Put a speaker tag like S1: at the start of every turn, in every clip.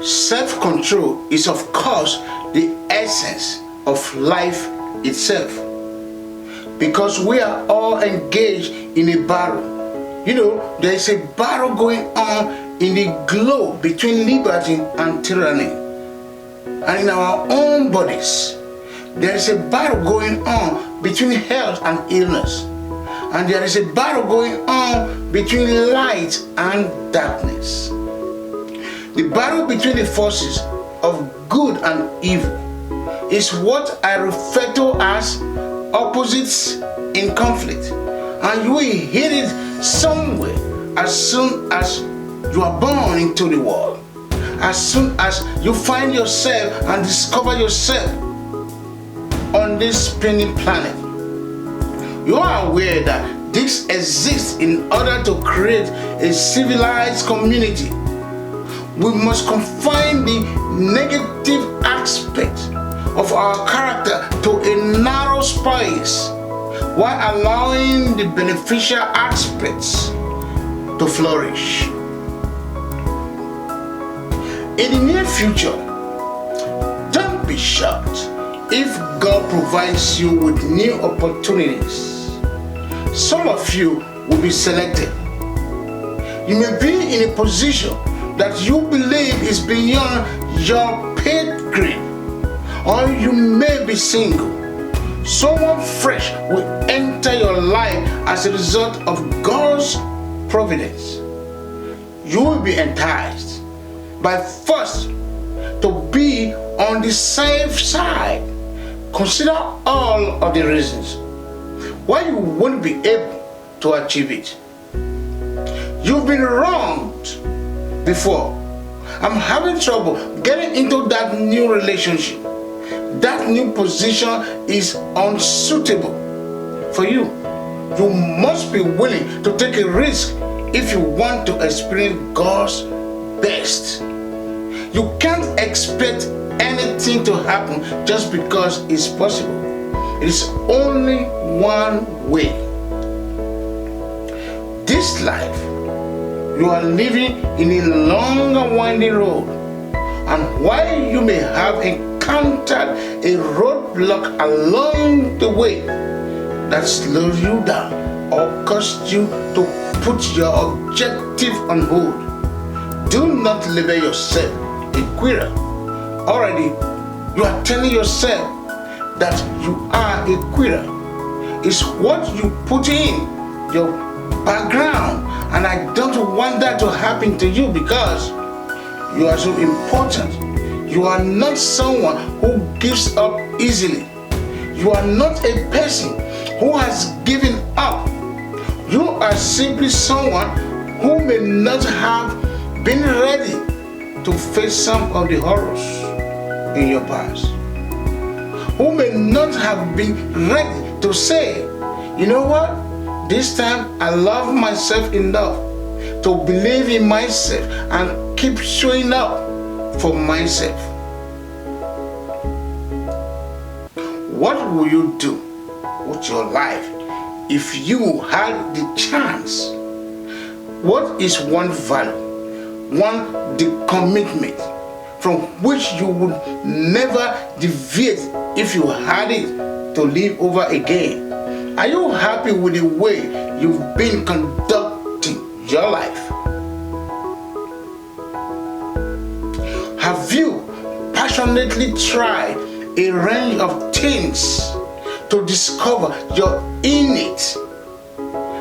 S1: Self-control is, of course, the essence of life itself, because we are all engaged in a battle. There is a battle going on in the globe between liberty and tyranny. And in our own bodies, there is a battle going on between health and illness. And there is a battle going on between light and darkness. The battle between the forces of good and evil is what I refer to as opposites in conflict. And you will hear it somewhere as soon as you are born into the world. As soon as you find yourself and discover yourself on this spinning planet. You are aware that this exists in order to create a civilized community. We must confine the negative aspect of our character to a narrow space while allowing the beneficial aspects to flourish. In the near future, don't be shocked if God provides you with new opportunities. Some of you will be selected. You may be in a position that you believe is beyond your paid grade, or you may be single. Someone fresh will enter your life as a result of God's providence. You will be enticed by first to be on the safe side. Consider all of the reasons why you won't be able to achieve it. You've been wronged before. I'm having trouble getting into that new relationship. That new position is unsuitable for you. You must be willing to take a risk if you want to experience God's best. You can't expect anything to happen just because it's possible. It is only one way. This life you are living in a long and winding road, and while you may have encountered a roadblock along the way that slowed you down or caused you to put your objective on hold, do not label yourself a quitter. Already you are telling yourself that you are a quitter. It's what you put in your background, and I don't want that to happen to you because you are so important. You are not someone who gives up easily. You are not a person who has given up. You are simply someone who may not have been ready to face some of the horrors in your past. Who may not have been ready to say, you know what? This time I love myself enough to believe in myself and keep showing up for myself. What will you do with your life if you had the chance? What is one value, the commitment from which you would never deviate if you had it to live over again? Are you happy with the way you've been conducting your life? Have you passionately tried a range of things to discover your innate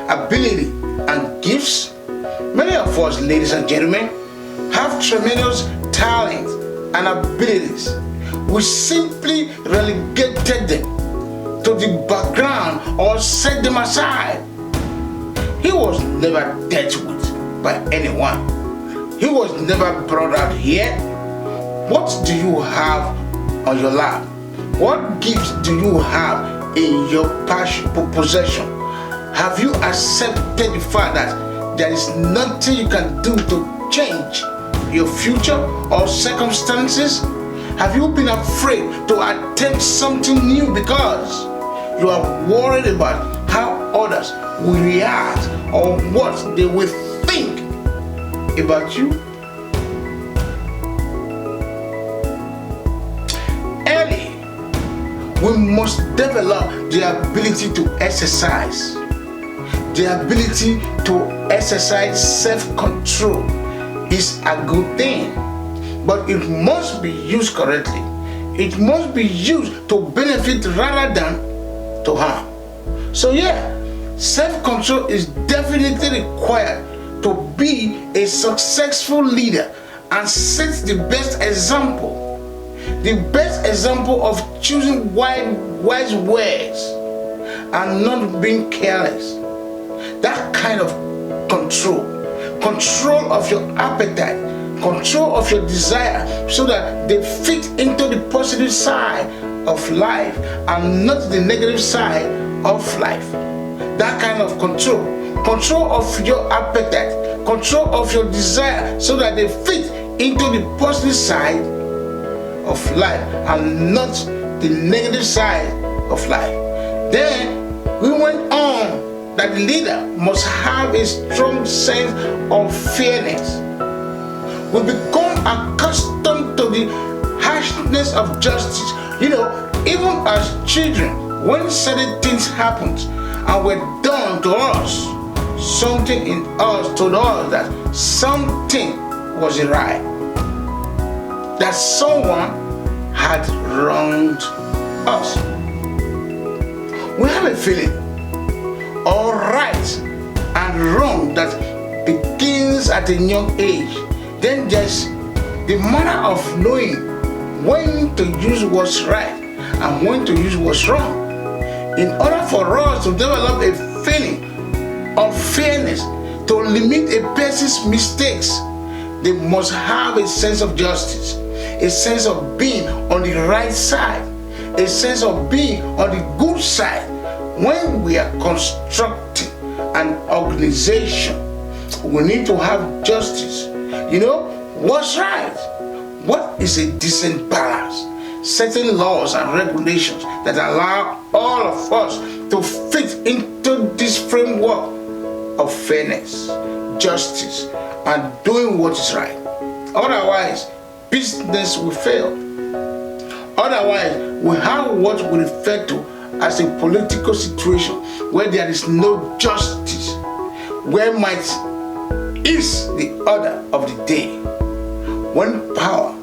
S1: ability and gifts? Many of us, ladies and gentlemen, have tremendous talent and abilities. We simply relegated them to the background or set them aside. He was never dealt with by anyone. He was never brought out here. What do you have on your lap? What gifts do you have in your possession? Have you accepted the fact that there is nothing you can do to change your future or circumstances? Have you been afraid to attempt something new because you are worried about how others will react or what they will think about you? We must develop the ability to exercise. The ability to exercise self-control is a good thing, but it must be used correctly. It must be used to benefit rather than to harm. So self-control is definitely required to be a successful leader and set the best example. The best example of choosing wise words and not being careless. That kind of control of your appetite, control of your desire, so that they fit into the positive side of life and not the negative side of life. That kind of control of your appetite, control of your desire, so that they fit into the positive side of life and not the negative side of life. Then we went on that the leader must have a strong sense of fairness. We become accustomed to the harshness of justice. Even as children, when certain things happened and were done to us, something in us told us that something wasn't right, that someone had wronged us. We have a feeling, all right and wrong, that begins at a young age. Then there's the manner of knowing when to use what's right and when to use what's wrong. In order for us to develop a feeling of fairness, to limit a person's mistakes, they must have a sense of justice, a sense of being on the right side, a sense of being on the good side. When we are constructing an organization, we need to have justice. What's right? What is a decent balance? Certain laws and regulations that allow all of us to fit into this framework of fairness, justice, and doing what is right. Otherwise, business will fail. Otherwise, we have what we refer to as a political situation where there is no justice, where might is the order of the day. When power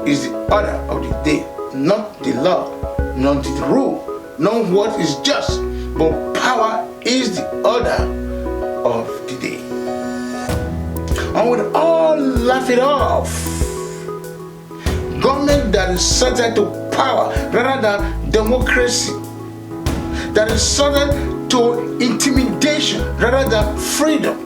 S1: is the order of the day, not the law, not the rule, not what is just, but power is the order of the day. And we'll all laugh it off. Government that is subject to power rather than democracy, that is subject to intimidation rather than freedom,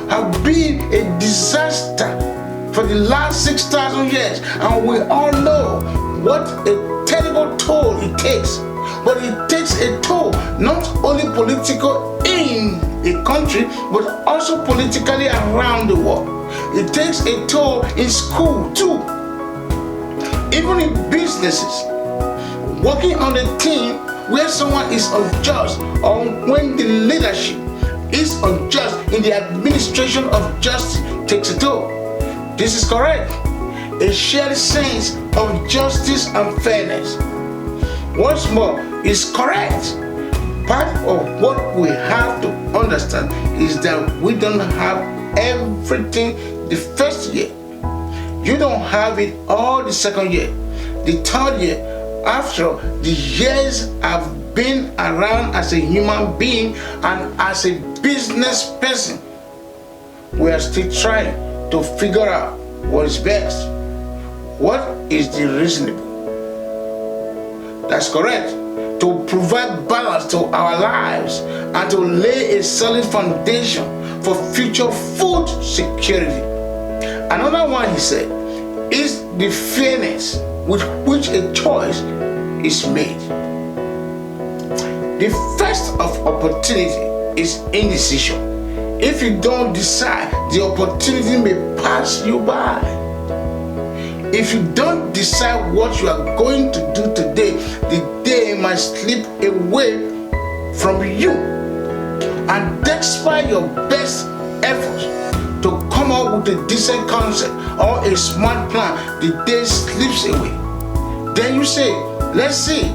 S1: have been a disaster for the last 6,000 years, and we all know what a terrible toll it takes. But it takes a toll not only political in a country, but also politically around the world. It takes a toll in school too, even in businesses. Working on a team where someone is unjust, or when the leadership is unjust in the administration of justice, takes a toll. This is correct. A shared sense of justice and fairness, once more, is correct. Part of what we have to understand is that we don't have everything the first year. You don't have it all the second year, the third year. After the years have been around as a human being and as a business person, we are still trying to figure out what is best. What is the reasonable? That's correct. To provide balance to our lives and to lay a solid foundation for future food security. Another one, he said, is the fairness with which a choice is made. The first of opportunity is indecision. If you don't decide, the opportunity may pass you by. If you don't decide what you are going to do today, the day might slip away from you. And despite your best efforts to come up with a decent concept or a smart plan, the day slips away. Then you say, let's see,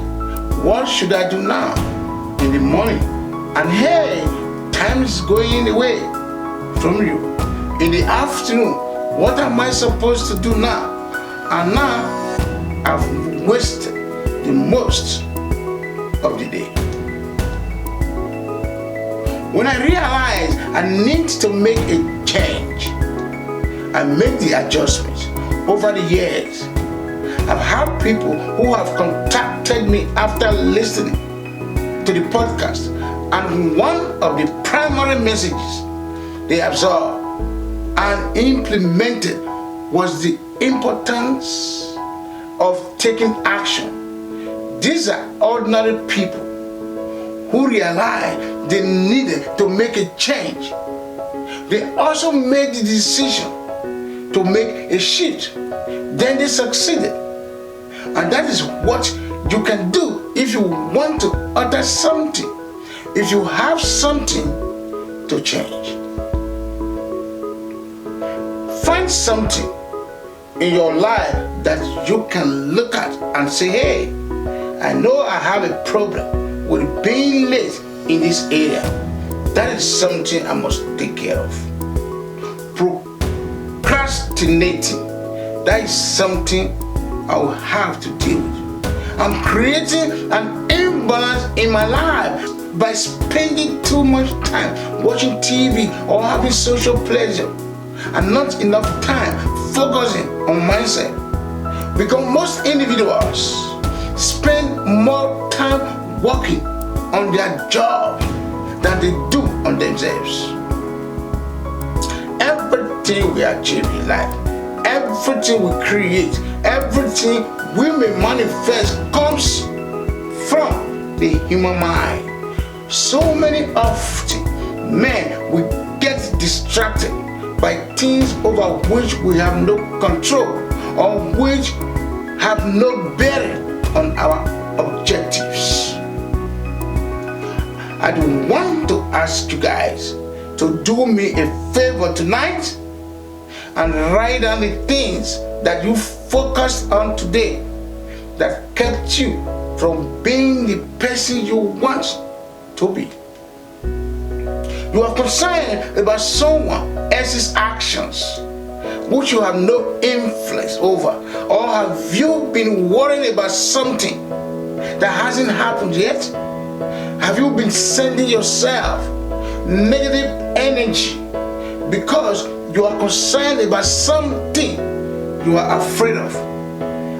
S1: what should I do now in the morning? And hey, time is going away from you. In the afternoon, what am I supposed to do now? And now I've wasted the most of the day. When I realize I need to make a change, I make the adjustments. Over the years, I've had people who have contacted me after listening to the podcast, and one of the primary messages they absorbed and implemented was the importance of taking action. These are ordinary people who realized they needed to make a change. They also made the decision to make a shift. Then they succeeded. And that is what you can do if you want to utter something, if you have something to change. Find something in your life that you can look at and say, hey, I know I have a problem with being late in this area. That is something I must take care of. Procrastinating, that is something I will have to deal with. I'm creating an imbalance in my life by spending too much time watching TV or having social pleasure and not enough time focusing on mindset. Because most individuals spend more time working on their job than they do on themselves. Everything we achieve in life, everything we create, everything we may manifest comes from the human mind. So many often men we get distracted by things over which we have no control or which have no bearing on our objectives. I do want to ask you guys to do me a favor tonight and write down the things that you focused on today that kept you from being the person you want to be. You are concerned about someone else's actions which you have no influence over, or have you been worrying about something that hasn't happened yet? Have you been sending yourself negative energy because you are concerned about something you are afraid of?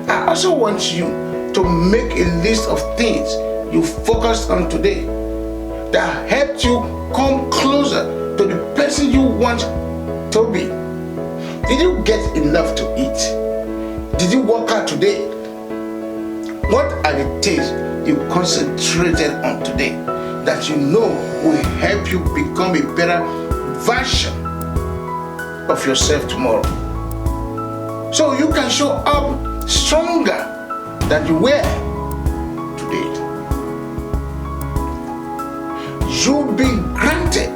S1: I also want you to make a list of things you focused on today that helped you come closer to the person you want to be. Did you get enough to eat? Did you work out today? What are the things you concentrated on today that you know will help you become a better version of yourself tomorrow, so you can show up stronger than you were today? You've been granted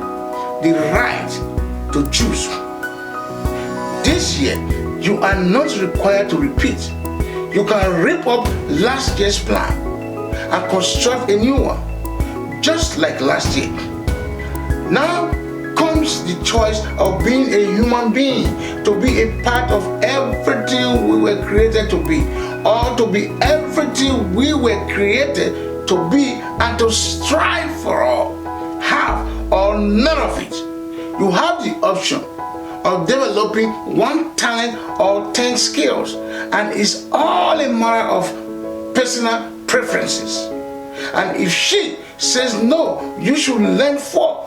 S1: the right to choose. This year, you are not required to repeat. You can rip up last year's plan and construct a new one, just like last year. Now comes the choice of being a human being, to be a part of everything we were created to be, or to be everything we were created to be, and to strive for all, half or none of it. You have the option of developing one talent or 10 skills, and it's all a matter of personal preferences. And if she says no, you should learn 4.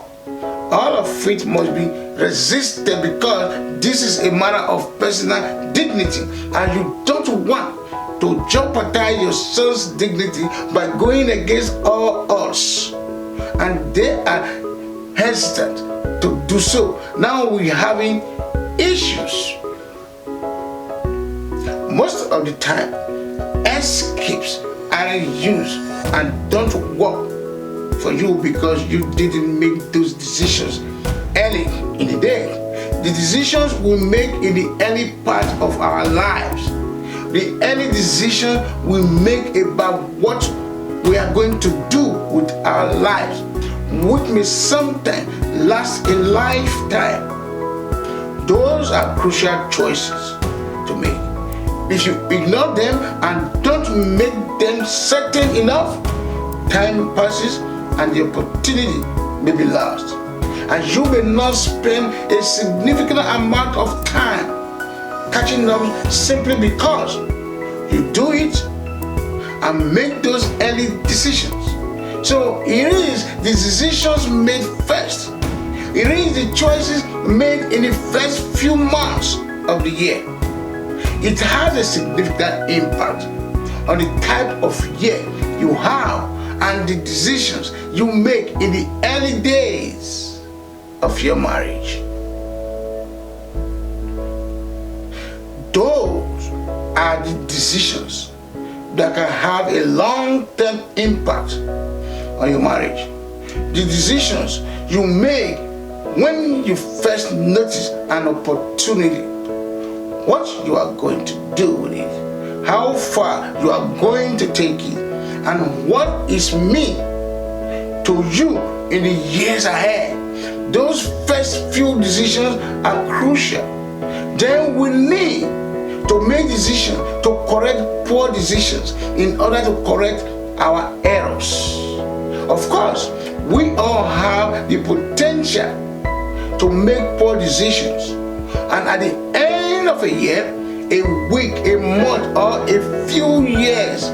S1: All of it must be resisted, because this is a matter of personal dignity, and you don't want to jeopardize your son's dignity by going against all odds. And they are hesitant to do so. Now we're having issues. Most of the time, escapes are used and don't work for you because you didn't make those decisions early in the day. The decisions we make in the early part of our lives, the early decision we make about what we are going to do with our lives, which may sometimes last a lifetime. Those are crucial choices to make. If you ignore them and don't make them certain enough, time passes and the opportunity may be lost. And you may not spend a significant amount of time catching up simply because you do it and make those early decisions. So it is the decisions made first. It is the choices made in the first few months of the year. It has a significant impact on the type of year you have and the decisions you make in the early days of your marriage. Those are the decisions that can have a long-term impact on your marriage. The decisions you make when you first notice an opportunity, what you are going to do with it, how far you are going to take it, and what it means to you in the years ahead. Those first few decisions are crucial. Then we need to make decisions to correct poor decisions in order to correct our errors. Of course, we all have the potential to make poor decisions, and at the end of a year, a week, a month, or a few years,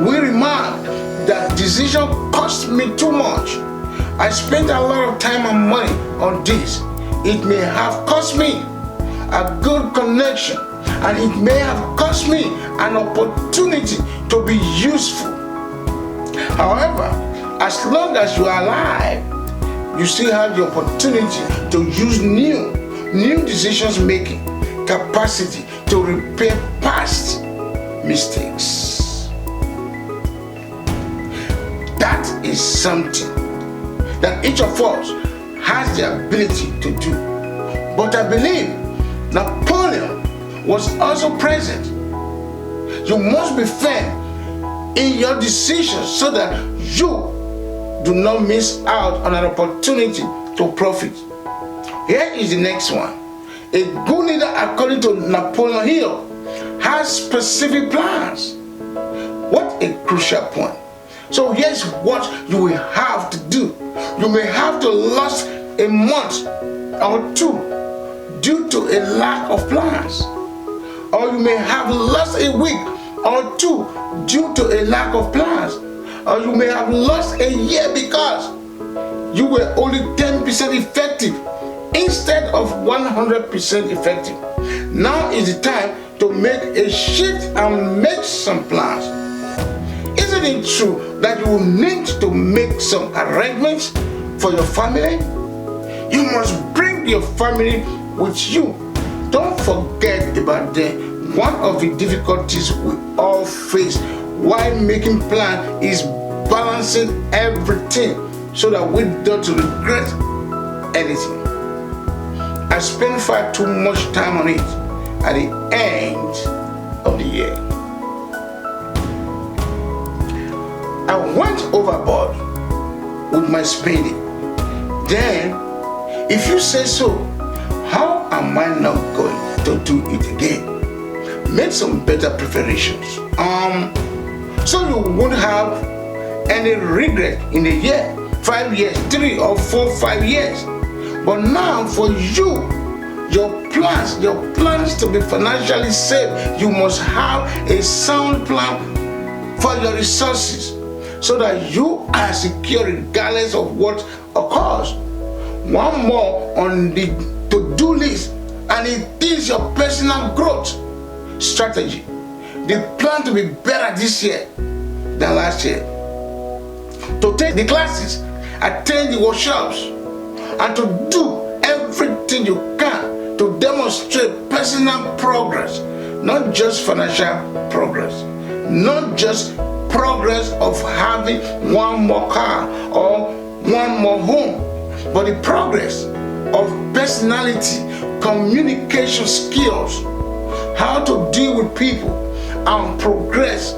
S1: we remark that decision cost me too much. I spent a lot of time and money on this. It may have cost me a good connection, and it may have cost me an opportunity to be useful. However, as long as you are alive, you still have the opportunity to use new decisions making capacity to repair past mistakes. That is something that each of us has the ability to do. But I believe Napoleon was also present. You must be firm in your decisions so that you do not miss out on an opportunity to profit. Here is the next one. A good leader, according to Napoleon Hill, has specific plans. What a crucial point. So here's what you will have to do. You may have to lose a month or two due to a lack of plans. Or you may have lost a week or two due to a lack of plans. Or you may have lost a year because you were only 10% effective instead of 100% effective. Now is the time to make a shift and make some plans. Isn't it true that you will need to make some arrangements for your family? You must bring your family with you. Don't forget about them. One of the difficulties we all face while making plans is balancing everything so that we don't regret anything. I spent far too much time on it at the end of the year. I went overboard with my spending. Then, if you say so, how am I not going to do it again? Make some better preparations. So you won't have any regret in a year, 5 years, 3 or 4, 5 years. But now for you, your plans to be financially safe, you must have a sound plan for your resources so that you are secure regardless of what occurs. One more on the to-do list, and it is your personal growth strategy. The plan to be better this year than last year. To take the classes, attend the workshops, and to do everything you can to demonstrate personal progress, not just financial progress, not just progress of having one more car or one more home, but the progress of personality, communication skills, how to deal with people, and progress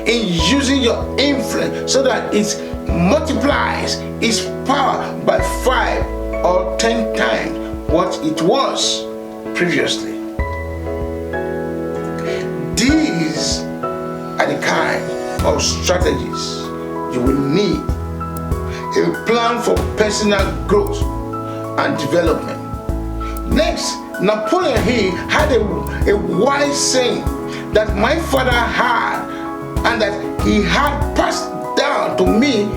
S1: in using your influence so that it multiplies its power by 5 or 10 times what it was previously. These are the kind of strategies you will need. A plan for personal growth and development. Next, Napoleon Hill had a wise saying that my father had and that he had passed down to me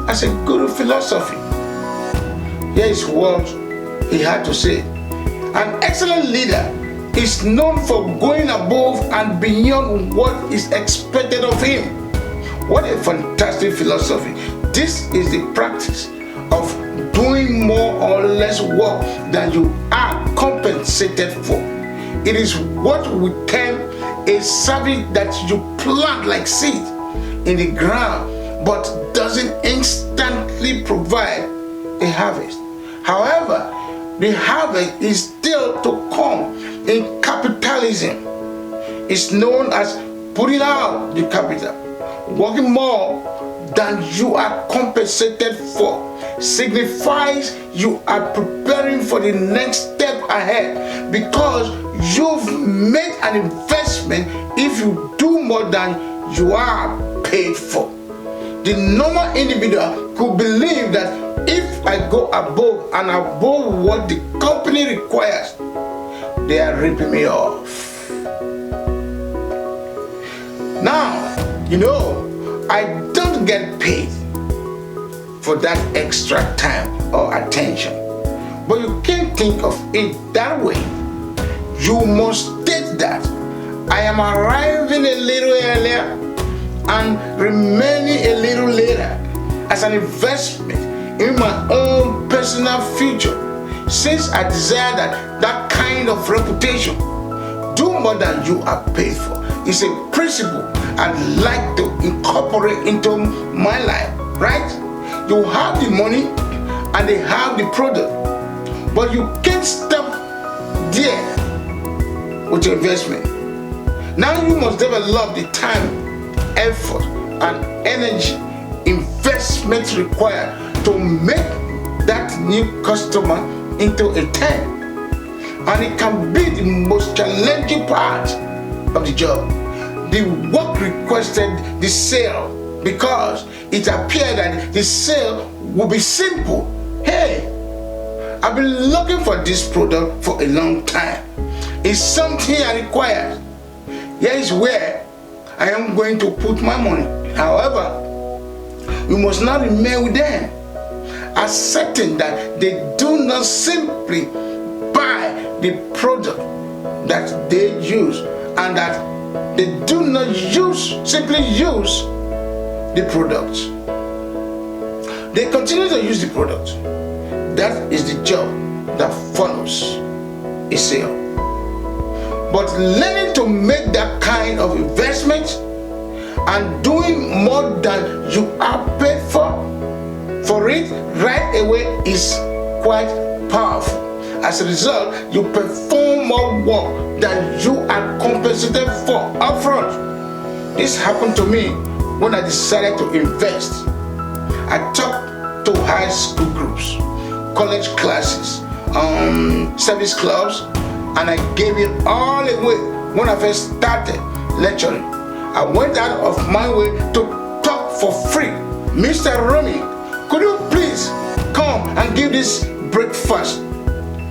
S1: as a good philosophy. Here is what he had to say. An excellent leader is known for going above and beyond what is expected of him. What a fantastic philosophy. This is the practice of doing more or less work than you are compensated for. It is what we term a service that you plant like seed in the ground but doesn't instantly provide a harvest. However, the harvest is still to come in capitalism. It's known as putting out the capital. Working more than you are compensated for signifies you are preparing for the next step ahead because you've made an investment if you do more than you are paid for. The normal individual could believe that if I go above and above what the company requires, they are ripping me off. Now, I don't get paid for that extra time or attention. But you can't think of it that way. You must state that I am arriving a little earlier and remaining a little later as an investment in my own personal future, since I desire that kind of reputation. Do more than you are paid for. It's a principle I'd like to incorporate into my life, right? You have the money and they have the product, but you can't stop there with your investment. Now you must develop the time, effort, and energy investment required to make that new customer into a 10. And it can be the most challenging part of the job. The work requested the sale because it appeared that the sale would be simple. Hey, I've been looking for this product for a long time. It's something I require. Here is where I am going to put my money. However, we must not remain with them, accepting that they do not simply buy the product that they use and that they do not simply use the product. They continue to use the product. That is the job that follows a sale. But learning to make that kind of investment and doing more than you are paid for it right away is quite powerful. As a result, you perform more work than you are compensated for upfront. This happened to me when I decided to invest. I talked to high school groups, college classes, service clubs, and I gave it all away when I first started lecturing. I went out of my way to talk for free. Mr. Romy, could you please come and give this breakfast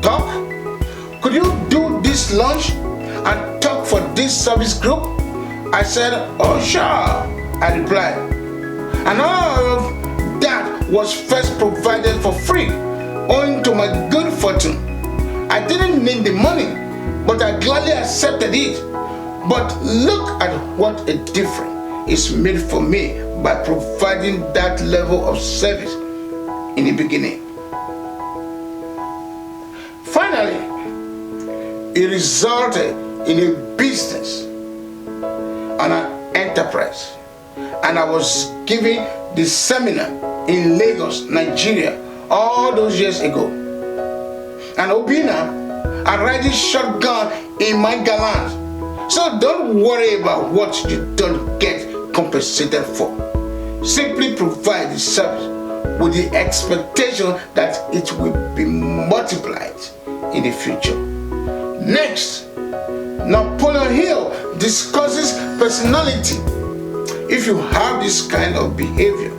S1: talk? Could you do this lunch and talk for this service group? I said, oh sure, I replied. And all of that was first provided for free, owing to my good fortune. I didn't need the money, but I gladly accepted it. But look at what a difference is made for me by providing that level of service in the beginning. Finally, it resulted in a business and an enterprise. And I was giving the seminar in Lagos, Nigeria, all those years ago. And Obina, I riding shotgun in my gallant. So don't worry about what you don't get compensated for. Simply provide the service with the expectation that it will be multiplied in the future. Next, Napoleon Hill discusses personality. If you have this kind of behavior,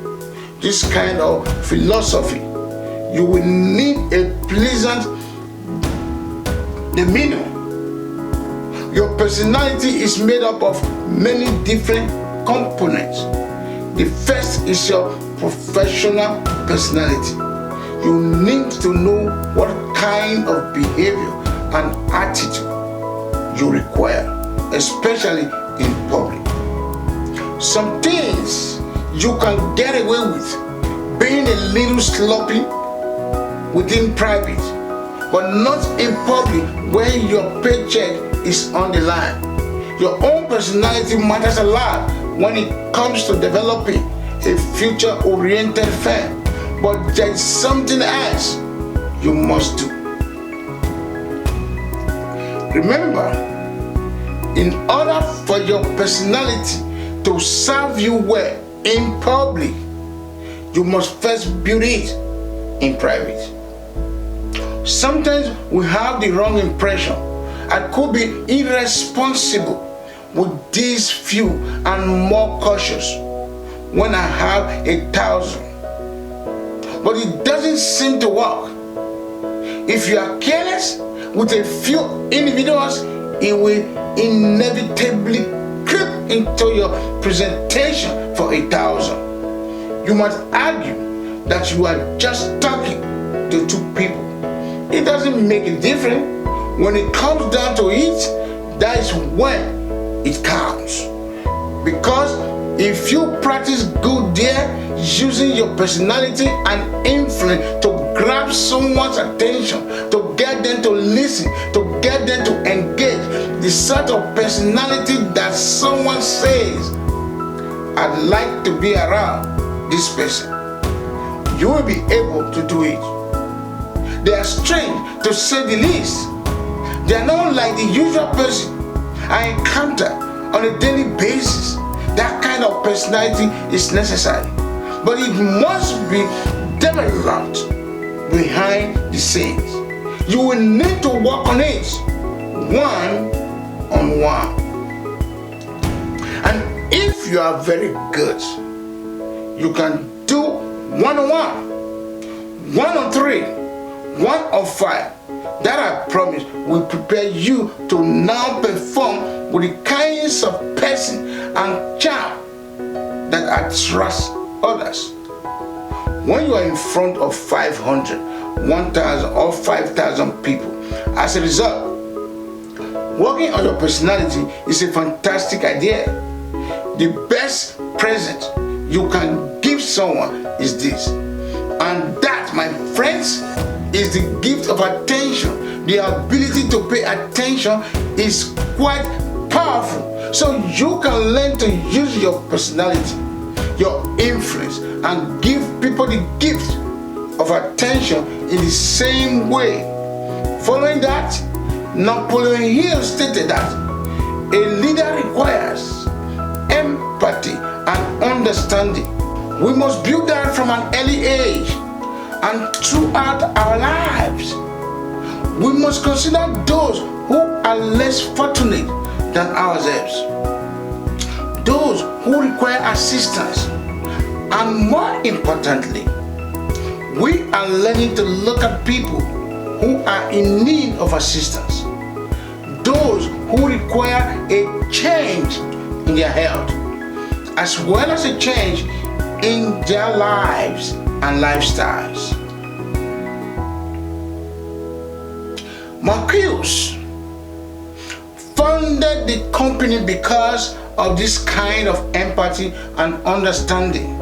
S1: this kind of philosophy, you will need a pleasant demeanor. Your personality is made up of many different components. The first is your professional personality. You need to know what kind of behavior and attitude you require, especially in public. Some things you can get away with being a little sloppy within private, but not in public where your paycheck is on the line. Your own personality matters a lot when it comes to developing a future-oriented firm, but there is something else you must do. Remember, in order for your personality to serve you well in public, you must first build it in private. Sometimes we have the wrong impression. I could be irresponsible with these few and more cautious when I have 1,000. But it doesn't seem to work. If you are careless with a few individuals, it will inevitably creep into your presentation for 1,000. You must argue that you are just talking to 2 people. It doesn't make a difference. When it comes down to it, that is when it counts. Because if you practice good there, using your personality and influence to grab someone's attention, to get them to listen, to get them to engage, the sort of personality that someone says, I'd like to be around this person, you will be able to do it. They are strange, to say the least. They are not like the usual person I encounter on a daily basis. That kind of personality is necessary, but it must be developed behind the scenes. You will need to work on it one-on-one. And if you are very good, you can do one-on-one, 1-on-3, 1-on-5. That I promise will prepare you to now perform with the kinds of person and charm that attracts others. When you are in front of 500, 1,000 or 5,000 people, as a result, working on your personality is a fantastic idea. The best present you can give someone is this. And that, my friends, is the gift of attention. The ability to pay attention is quite powerful. So you can learn to use your personality, your influence, and give people the gift of attention in the same way. Following that, Napoleon Hill stated that a leader requires empathy and understanding. We must build that from an early age and throughout our lives. We must consider those who are less fortunate than ourselves, those who require assistance, and more importantly, we are learning to look at people who are in need of assistance, those who require a change in their health, as well as a change in their lives and lifestyles. Marcus founded the company because of this kind of empathy and understanding.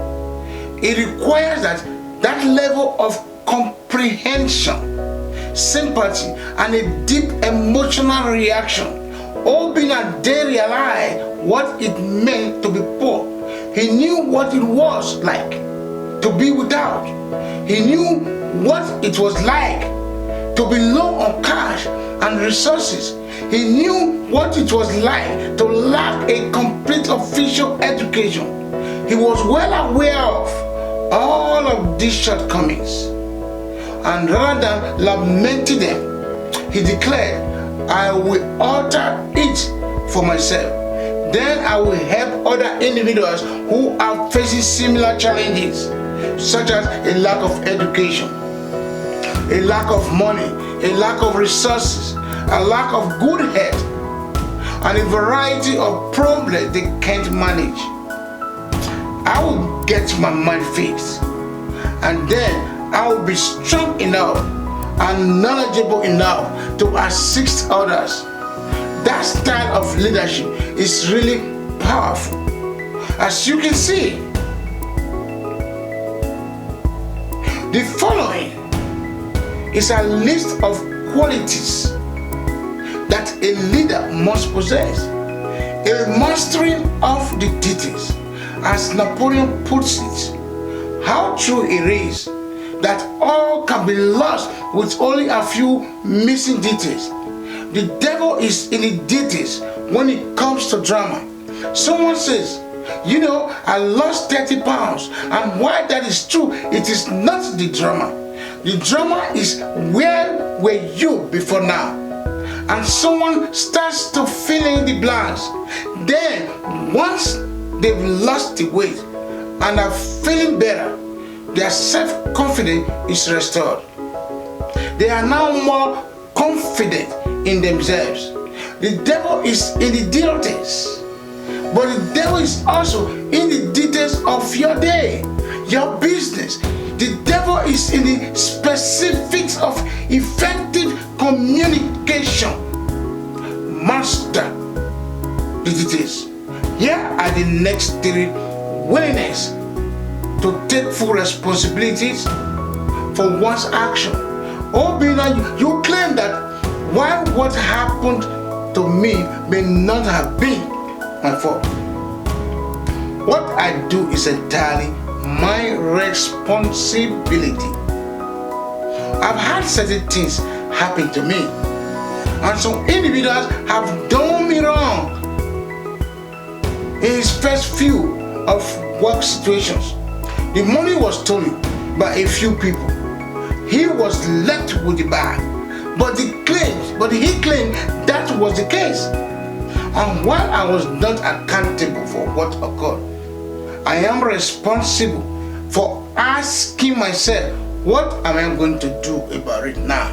S1: It requires that level of comprehension, sympathy, and a deep emotional reaction. Obina they realized what it meant to be poor. He knew what it was like to be without. He knew what it was like to be low on cash and resources. He knew what it was like to lack a complete official education. He was well aware of all of these shortcomings. And rather than lamenting them, he declared, I will alter it for myself. Then I will help other individuals who are facing similar challenges, such as a lack of education, a lack of money, a lack of resources, a lack of good health, and a variety of problems they can't manage. I will get my mind fixed, and then I will be strong enough and knowledgeable enough to assist others. That style of leadership is really powerful. As you can see, the following is a list of qualities that a leader must possess. A mastering of the details. As Napoleon puts it, how true it is that all can be lost with only a few missing details. The devil is in the details when it comes to drama. Someone says, I lost 30 pounds, and while that is true, it is not the drama. The drama is where were you before now? And someone starts to fill in the blanks. Then, once they've lost the weight and are feeling better, their self-confidence is restored. They are now more confident in themselves. The devil is in the details, but the devil is also in the details of your day, your business. The devil is in the specifics of effective communication. Master the details. Here are the next three: willingness to take full responsibilities for one's action. You claim that while what happened to me may not have been my fault, what I do is entirely my responsibility. I've had certain things happen to me, and some individuals have done me wrong. In his first few of work situations, the money was stolen by a few people. He was left with the bag, but he claimed that was the case. And while I was not accountable for what occurred, I am responsible for asking myself, what am I going to do about it now?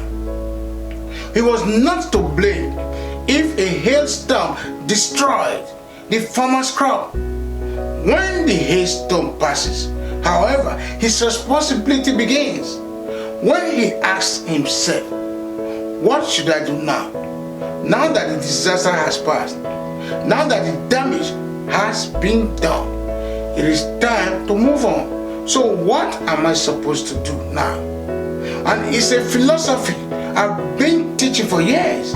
S1: He was not to blame if a hailstorm destroyed the farmer's crop. When the hailstorm passes, however, his responsibility begins. When he asks himself, what should I do now? Now that the disaster has passed, now that the damage has been done, it is time to move on. So what am I supposed to do now? And it's a philosophy I've been teaching for years.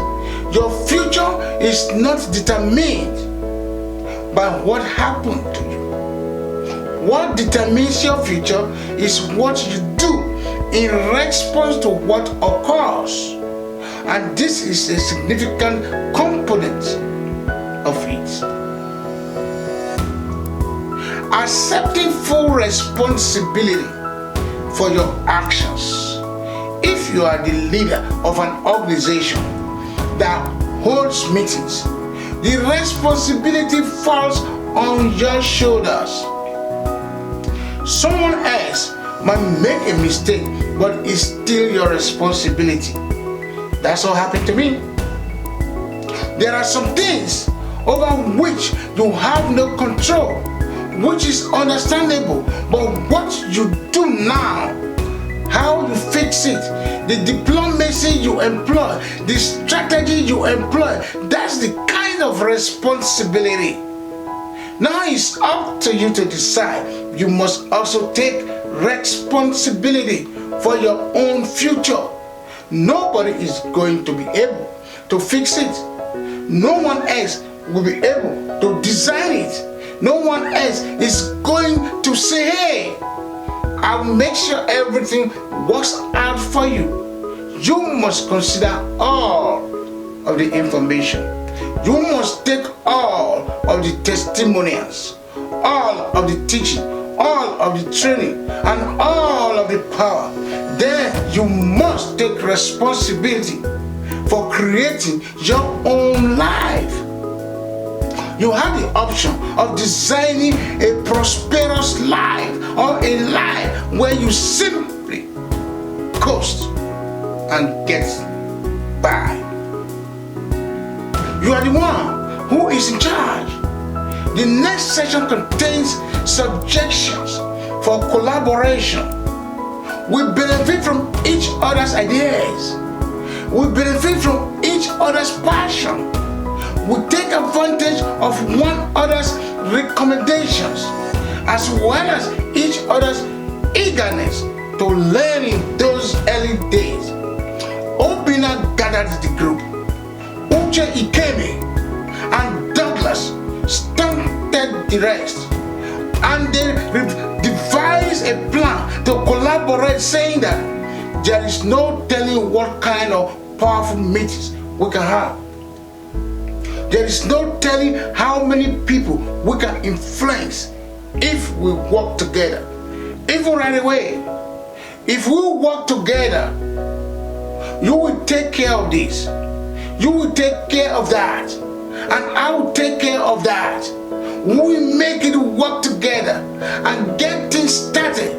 S1: Your future is not determined by what happened to you. What determines your future is what you do in response to what occurs. And this is a significant component of it. Accepting full responsibility for your actions. If you are the leader of an organization that holds meetings, the responsibility falls on your shoulders. Someone else might make a mistake, but it's still your responsibility. That's what happened to me. There are some things over which you have no control, which is understandable, but what you do now, how you fix it, the diplomacy you employ, the strategy you employ, that's the kind of responsibility. Now it's up to you to decide. You must also take responsibility for your own future. Nobody is going to be able to fix it. No one else will be able to design it. No one else is going to say, hey, I'll make sure everything works out for you. You must consider all of the information. You must take all of the testimonials, all of the teaching, all of the training, and all of the power. Then you must take responsibility for creating your own life. You have the option of designing a prosperous life or a life where you simply coast and get by. You are the one who is in charge. The next section contains suggestions for collaboration. We benefit from each other's ideas. We benefit from each other's passion. We take advantage of one another's recommendations, as well as each other's eagerness to learn in those early days. Obina gathered the group. Uche Ikeme and Douglas started the rest, and they devised a plan to collaborate, saying that there is no telling what kind of powerful meetings we can have. There is no telling how many people we can influence if we work together. Even right away, if we work together, you will take care of this, you will take care of that, and I will take care of that. We make it work together and get things started.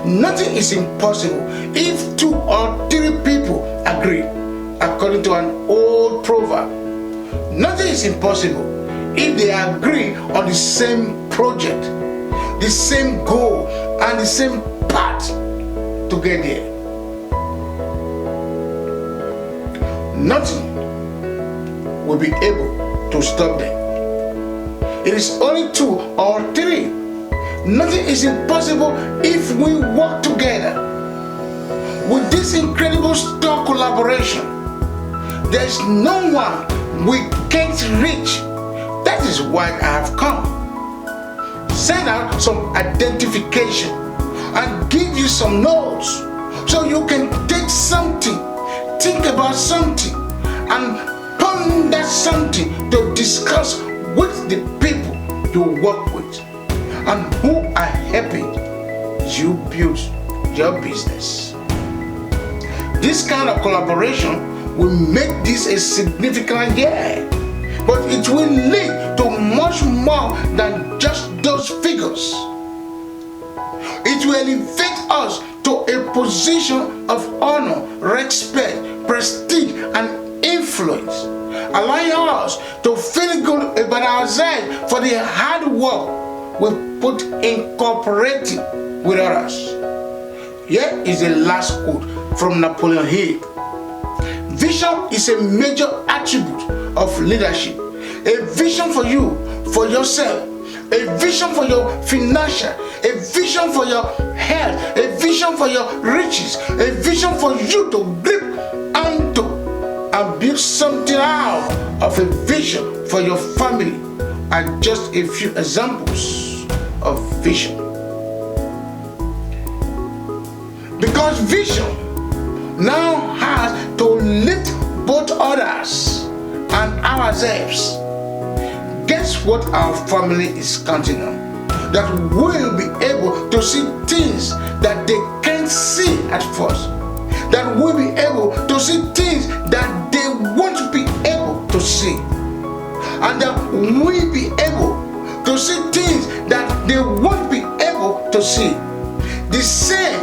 S1: Nothing is impossible if 2 or 3 people agree, according to an old proverb. Nothing is impossible if they agree on the same project, the same goal, and the same path to get there. Nothing will be able to stop them. It is only 2 or 3. Nothing is impossible if we work together. With this incredible strong collaboration, there is no one we can't reach. That is why I have come. Send out some identification and give you some notes so you can take something, think about something, and ponder something to discuss with the people you work with and who are helping you build your business. This kind of collaboration will make this a significant year, but it will lead to much more than just those figures. It will elevate us to a position of honor, respect, prestige, and influence, allowing us to feel good about ourselves for the hard work we put in cooperating with others. Here is the last quote from Napoleon Hill. Vision is a major attribute of leadership. A vision for you, for yourself, a vision for your financial, a vision for your health, a vision for your riches, a vision for you to grip onto and build something out of a vision for your family are just a few examples of vision. Because vision now has to lift both others and ourselves. Guess what our family is counting on? That we'll be able to see things that they can't see at first. That we'll be able to see things that they won't be able to see. And that we'll be able to see things that they won't be able to see. The same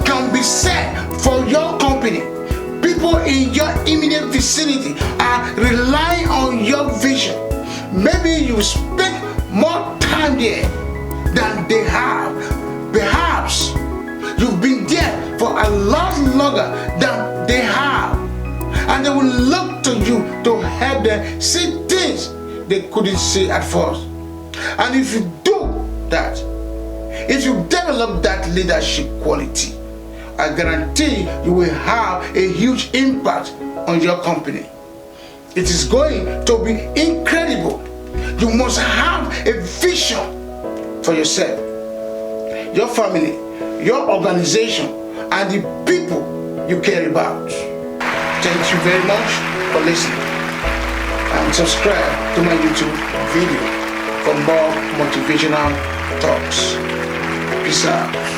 S1: can be said for your company. People in your immediate vicinity are relying on your vision. Maybe you spend more time there than they have. Perhaps you've been there for a lot longer than they have. And they will look to you to help them see things they couldn't see at first. And if you do that, if you develop that leadership quality, I guarantee you will have a huge impact on your company. It is going to be incredible. You must have a vision for yourself, your family, your organization, and the people you care about. Thank you very much for listening. and subscribe to my YouTube video for more motivational talks. Peace out.